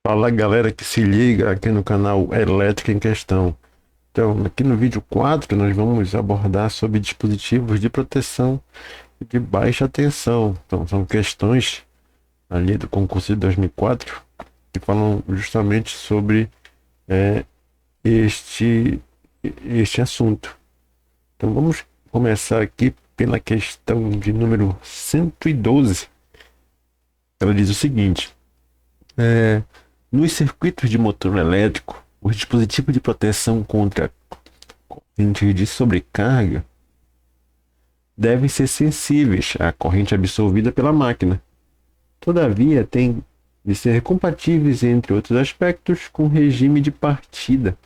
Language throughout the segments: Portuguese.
Fala galera que se liga aqui no canal Elétrica em Questão. Então, aqui no vídeo 4 nós vamos abordar sobre dispositivos de proteção de baixa tensão. Então, são questões ali do concurso de 2004 que falam justamente sobre é, este, este assunto. Então, vamos começar aqui pela questão de número 112. Ela diz o seguinte. É, Nos circuitos de motor elétrico, os dispositivos de proteção contra correntes de sobrecarga devem ser sensíveis à corrente absorvida pela máquina. Todavia, têm de ser compatíveis, entre outros aspectos, com o regime de partida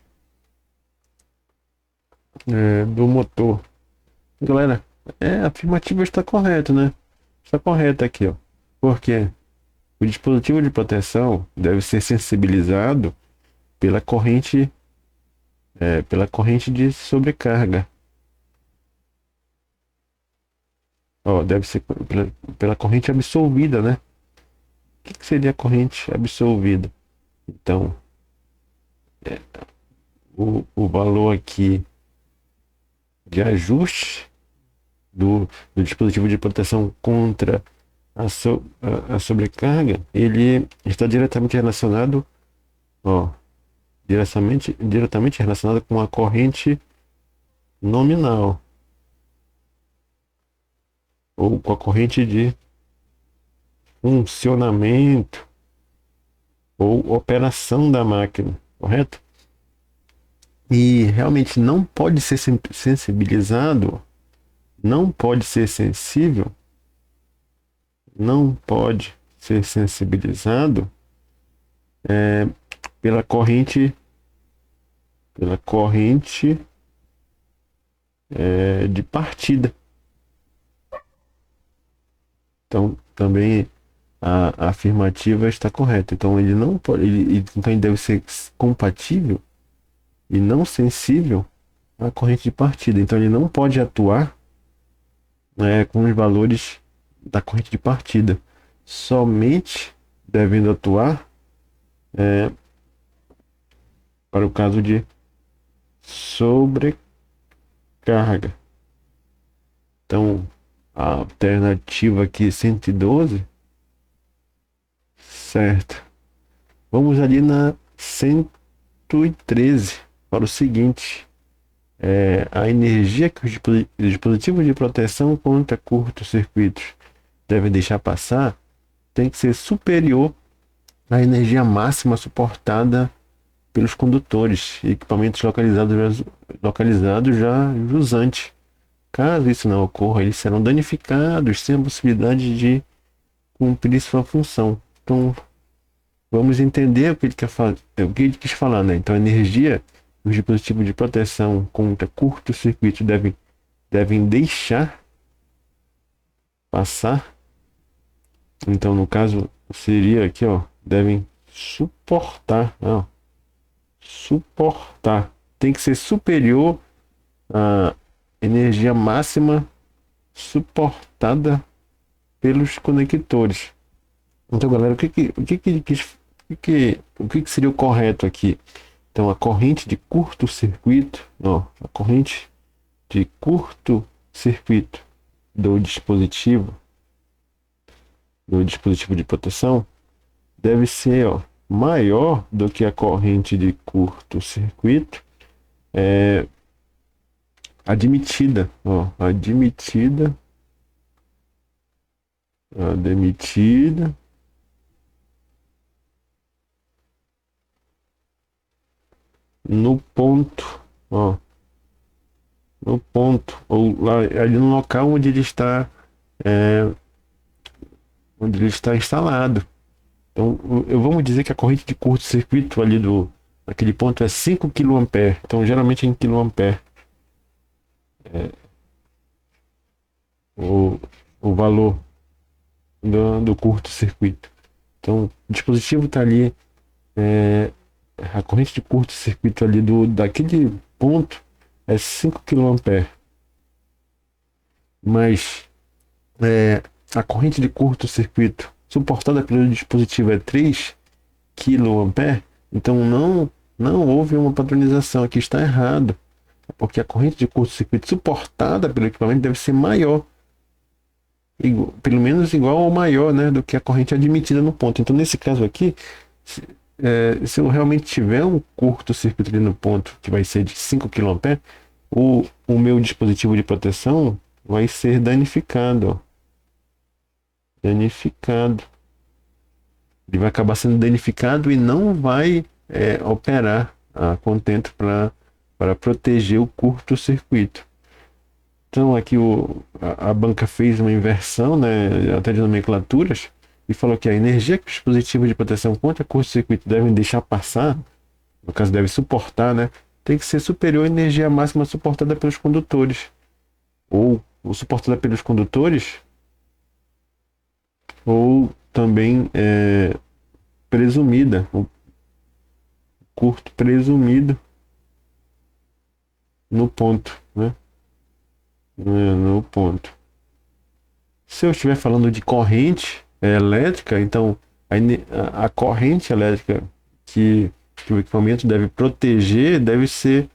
do motor. Galera, a afirmativa está correta, né? Está correta aqui, ó. Porque o dispositivo de proteção deve ser sensibilizado pela corrente de sobrecarga. Ó, deve ser pela corrente absolvida, né? O que seria a corrente absolvida? Então, o valor aqui de ajuste do dispositivo de proteção contra a sobrecarga, ele está diretamente relacionado, ó, diretamente relacionado com a corrente nominal ou com a corrente de funcionamento ou operação da máquina, correto? E realmente não pode ser sensibilizado, não pode ser sensível, não pode ser sensibilizado é, pela corrente de partida. Então, também a afirmativa está correta. Então, ele não pode, então ele deve ser compatível e não sensível à corrente de partida. Então, ele não pode atuar, com os valores da corrente de partida, somente devendo atuar para o caso de sobrecarga. Então, a alternativa aqui 112, certo. Vamos ali na 113 para o seguinte. A energia que os dispositivos de proteção contra curtos-circuitos devem deixar passar tem que ser superior à energia máxima suportada pelos condutores e equipamentos localizados já jusante. Caso isso não ocorra, eles serão danificados sem a possibilidade de cumprir sua função. Então, vamos entender o que ele quer o que ele quis falar, né? Então, a energia, os dispositivos de proteção contra curto-circuito devem deixar passar. Então, no caso, seria aqui, ó, devem suportar, ó, suportar. Tem que ser superior à energia máxima suportada pelos conectores. Então, galera, o que que seria o correto aqui? Então, a corrente de curto-circuito, ó, a corrente de curto-circuito do dispositivo de proteção deve ser, ó, maior do que a corrente de curto-circuito admitida, ó, admitida no ponto, ó, no ponto, ou lá, ali no local é, onde ele está instalado. Então, eu vamos dizer que a corrente de curto-circuito ali naquele ponto é 5 kA. Então, geralmente é em kA o, o valor do curto-circuito. Então, o dispositivo está ali, a corrente de curto-circuito ali daquele ponto é 5 kA. Mas a corrente de curto-circuito suportada pelo dispositivo é 3. kA, então não houve uma padronização, aqui está errado, porque a corrente de curto-circuito suportada pelo equipamento deve ser maior, pelo menos igual ou maior, né, do que a corrente admitida no ponto. Então, nesse caso aqui, se eu realmente tiver um curto-circuito ali no ponto, que vai ser de 5 kA, o meu dispositivo de proteção vai ser danificado, ó. Danificado. Ele vai acabar sendo danificado e não vai operar a contento para proteger o curto-circuito. Então aqui a banca fez uma inversão, né, até de nomenclaturas, e falou que a energia que os dispositivos de proteção contra curto-circuito devem deixar passar, no caso deve suportar, né, tem que ser superior à energia máxima suportada pelos condutores. Ou suportada pelos condutores, ou também presumida, o curto presumido no ponto, né? No ponto. Se eu estiver falando de corrente elétrica, então a corrente elétrica que o equipamento deve proteger deve ser,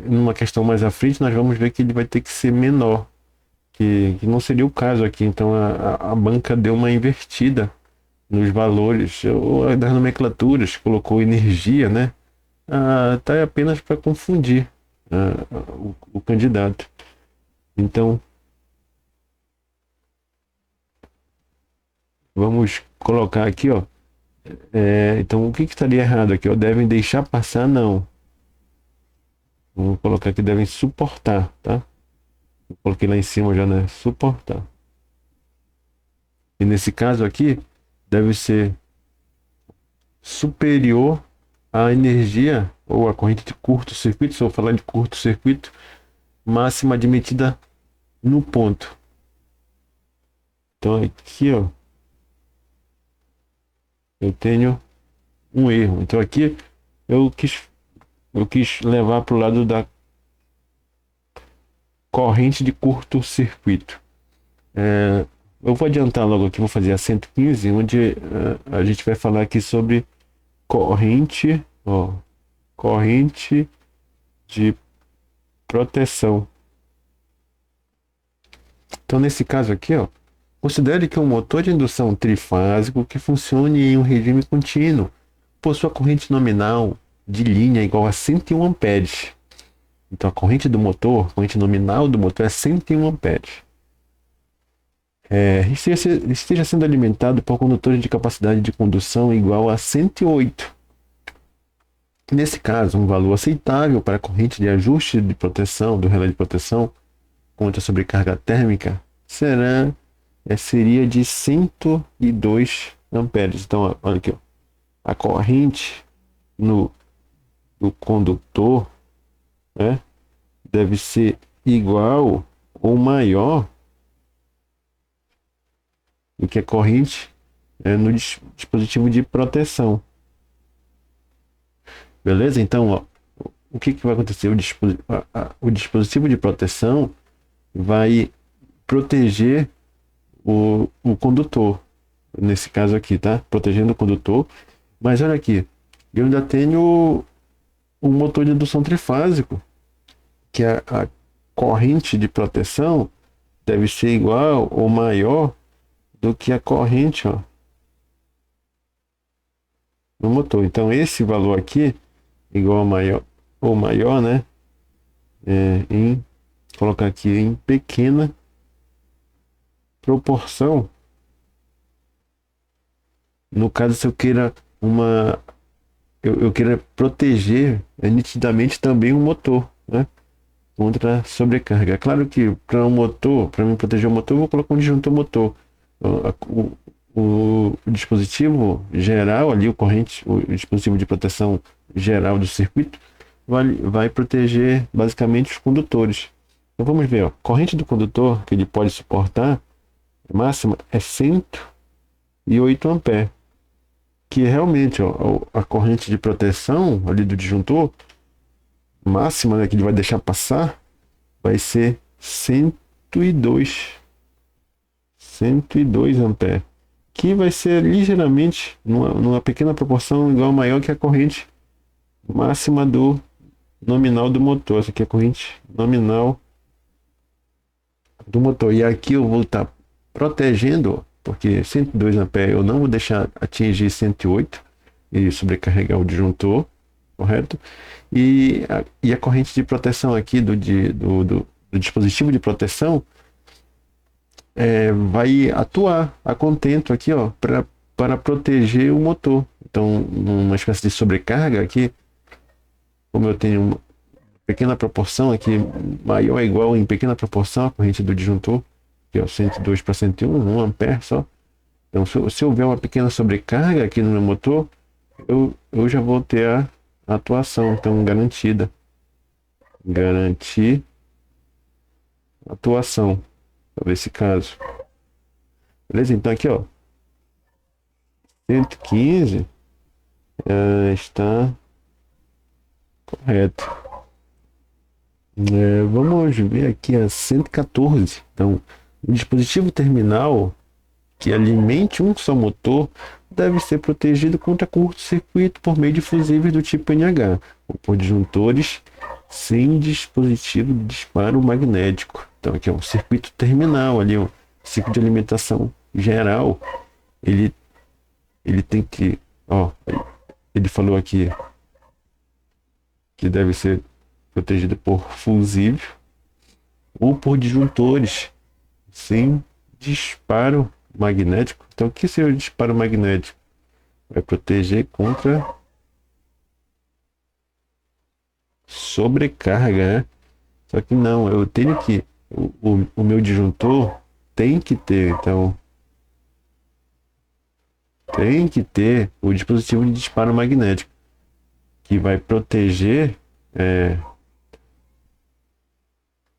numa questão mais à frente, nós vamos ver que ele vai ter que ser menor, que não seria o caso aqui. Então a banca deu uma invertida nos valores ou das nomenclaturas, colocou energia, né? Tá apenas para confundir o candidato. Então, vamos colocar aqui, ó. Então, o que estaria errado aqui? Ó? Devem deixar passar? Não. Vamos colocar que devem suportar, tá? Eu coloquei lá em cima já, né? Suportar. E nesse caso aqui, deve ser superior à energia ou a corrente de curto-circuito, se eu falar de curto-circuito, máxima admitida no ponto. Então aqui, ó, eu tenho um erro. Então aqui eu quis levar para o lado da corrente de curto-circuito. Eu vou adiantar logo aqui, vou fazer a 115, onde a gente vai falar aqui sobre corrente, ó, corrente de proteção. Então, nesse caso aqui, ó, considere que um motor de indução trifásico que funcione em um regime contínuo possua corrente nominal de linha igual a 101 amperes. Então, a corrente corrente nominal do motor é 101 amperes. Esteja sendo alimentado por condutores de capacidade de condução igual a 108. Nesse caso, um valor aceitável para a corrente de ajuste de proteção do relé de proteção contra sobrecarga térmica seria de 102 amperes. Então, olha aqui, ó, a corrente no condutor, né, deve ser igual ou maior do que a corrente no dispositivo de proteção. Beleza? Então, ó, o que vai acontecer? O dispositivo de proteção vai proteger o condutor, nesse caso aqui, tá? Protegendo o condutor. Mas olha aqui, eu ainda tenho um motor de indução trifásico, que a corrente de proteção deve ser igual ou maior do que a corrente, ó, no motor. Então, esse valor aqui, igual a maior ou maior, né? Colocar aqui em pequena proporção. No caso, se eu queira eu queira proteger nitidamente também o motor, né, contra sobrecarga. É claro que para me proteger o motor, eu vou colocar um disjuntor motor. O dispositivo geral ali, o dispositivo de proteção geral do circuito vai proteger basicamente os condutores. Então vamos ver, ó, corrente do condutor que ele pode suportar máxima é 108 amperes, que realmente, ó, a corrente de proteção ali do disjuntor máxima, né, que ele vai deixar passar, vai ser 102 amperes. que vai ser ligeiramente, numa pequena proporção, igual ou maior que a corrente máxima do nominal do motor. Essa aqui é a corrente nominal do motor. E aqui eu vou estar protegendo, porque 102 ampere eu não vou deixar atingir 108 e sobrecarregar o disjuntor, correto? E a corrente de proteção aqui do dispositivo de proteção vai atuar a contento aqui, ó, para proteger o motor. Então, uma espécie de sobrecarga aqui, como eu tenho uma pequena proporção aqui, maior ou igual em pequena proporção a corrente do disjuntor, que é o 102 para 101, 1 ampere só. Então, se houver uma pequena sobrecarga aqui no meu motor, eu já vou ter a atuação, então, garantida. Garantir atuação, para esse caso. Beleza? Então, aqui, ó, 115 está correto. Vamos ver aqui a 114. Então, o dispositivo terminal que alimente um só motor deve ser protegido contra curto-circuito por meio de fusíveis do tipo NH, ou por disjuntores sem dispositivo de disparo magnético. Então, aqui é um circuito terminal, ali, um ciclo de alimentação geral. Ele tem que, ó, ele falou aqui que deve ser protegido por fusível ou por disjuntores sem disparo magnético. Então, o que seria o disparo magnético? Vai proteger contra sobrecarga, né? Só que não, eu tenho que, o meu disjuntor tem que ter, então, tem que ter o dispositivo de disparo magnético, que vai proteger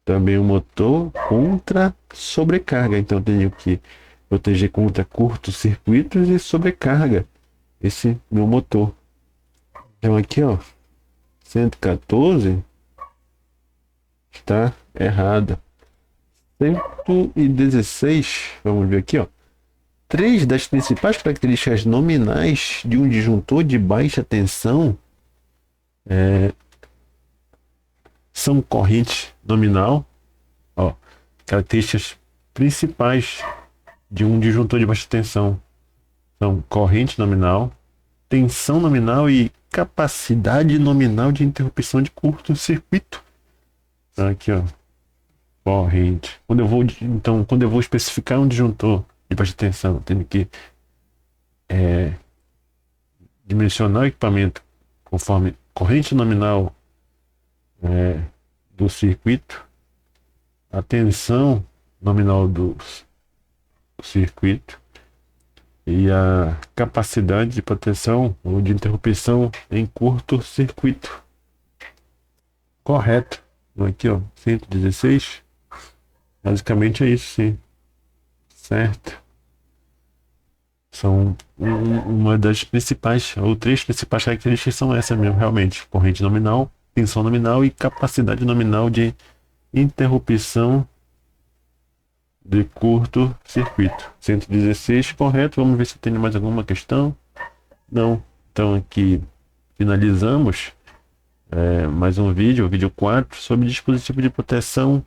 também o motor contra sobrecarga. Então, eu tenho que proteger contra curtos-circuitos e sobrecarga esse meu motor. Então, aqui, ó, 114 está errada. 116, vamos ver aqui, ó. Três das principais características nominais de um disjuntor de baixa tensão são corrente nominal, ó, características principais de um disjuntor de baixa tensão são corrente nominal, tensão nominal e capacidade nominal de interrupção de curto-circuito. Aqui, ó, corrente. Quando eu vou especificar um disjuntor de baixa tensão, eu tenho que dimensionar o equipamento conforme corrente nominal do circuito, a tensão nominal do circuito e a capacidade de proteção ou de interrupção em curto-circuito. Correto. Aqui, ó, 116. Basicamente é isso, sim. Certo. São uma das principais, ou três principais características são essas mesmo, realmente. Corrente nominal, tensão nominal e capacidade nominal de interrupção de curto-circuito. 116, correto. Vamos ver se tem mais alguma questão. Não. Então aqui finalizamos mais um vídeo, o vídeo 4, sobre dispositivo de proteção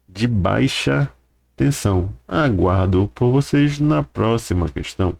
de baixa tensão. Aguardo por vocês na próxima questão.